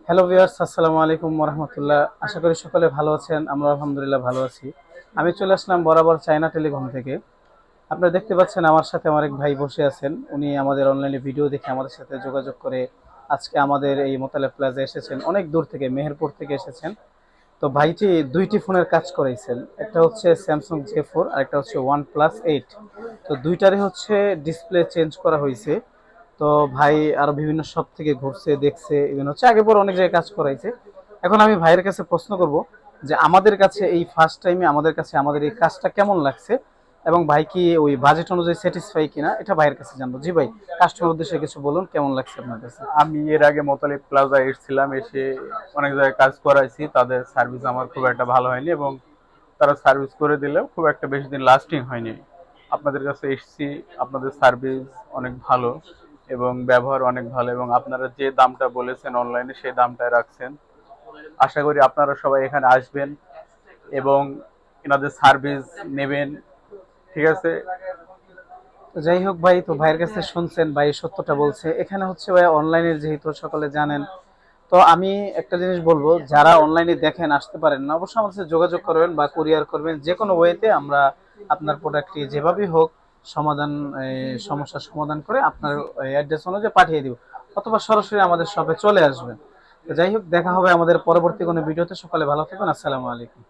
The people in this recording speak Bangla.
হ্যালো ভিউয়ার্স, আসসালামু আলাইকুম ওয়া রাহমাতুল্লাহ। আশা করি সকলে ভালো আছেন। আমরা আলহামদুলিল্লাহ ভালো আছি। আমি চলে আসলাম বরাবর চায়না টেলিকম থেকে। আপনারা দেখতে পাচ্ছেন আমার সাথে আমার এক ভাই বসে আছেন। উনি আমাদের অনলাইনে ভিডিও দেখে আমাদের সাথে যোগাযোগ করে আজকে আমাদের এই মোতালেব প্লাজা এসেছেন। অনেক দূর থেকে, মেহেরপুর থেকে এসেছেন। তো ভাইটি দুইটি ফোনের কাজ করাইছেন। একটা হচ্ছে স্যামসাং জে4 আর একটা হচ্ছে OnePlus 8। তো দুইটারই হচ্ছে ডিসপ্লে চেঞ্জ করা হয়েছে। তো ভাই আরো বিভিন্ন শপ থেকে ঘুরছে, দেখছে, ইভেন হচ্ছে আগে পরে অনেক জায়গায় কাজ করাইছে। এখন আমি ভাইয়ের কাছে প্রশ্ন করব যে আমাদের কাছে এই ফার্স্ট টাইমে আমাদের কাছে আমাদের এই কাজটা কেমন লাগছে এবং ভাই কি ওই বাজেট অনুযায়ী স্যাটিসফাই কিনা, এটা ভাইয়ের কাছে জানবো। জি ভাই, কাস্টমার উদ্দেশ্যে কিছু বলুন, কেমন লাগছে আপনার কাছে? আমি এর আগে মোতালেব প্লাজা এসেছিলাম, এসে অনেক জায়গায় কাজ করাইছি। তাদের সার্ভিস আমার খুব একটা ভালো হয়নি এবং তারা সার্ভিস করে দিলেও খুব একটা বেশি দিন লাস্টিং হয়নি। আপনাদের কাছে এসেছি, আপনাদের সার্ভিস অনেক ভালো এবং ব্যবহার অনেক ভালো, এবং আপনারা যে দামটা বলেছেন অনলাইনে সেই দামটাই রাখছেন। আশা করি আপনারা সবাই এখানে আসবেন এবং এনাদের সার্ভিস নেবেন। ঠিক আছে। তো যাই হোক ভাই, তো ভাইয়ের কাছে শুনছেন, ভাই সত্যটা বলছে। এখানে হচ্ছে ভাই অনলাইনে যেহেতু সকলে জানেন, তো আমি একটা জিনিস বলবো, যারা অনলাইনে দেখেন আসতে পারেন না, অবশ্যই আমাদের সাথে যোগাযোগ করবেন বা কুরিয়ার করবেন। যে কোনো ওয়েতে আমরা আপনার প্রোডাক্টটি যেভাবেই হোক সমাধান, সমস্যার সমাধান করে আপনার অ্যাড্রেস অনুযায়ী পাঠিয়ে দিব, অথবা সরাসরি আমাদের শপে চলে আসবেন। তো যাই হোক, দেখা হবে আমাদের পরবর্তী কোনো ভিডিওতে। সকালে ভালো থাকবেন। আসসালামু আলাইকুম।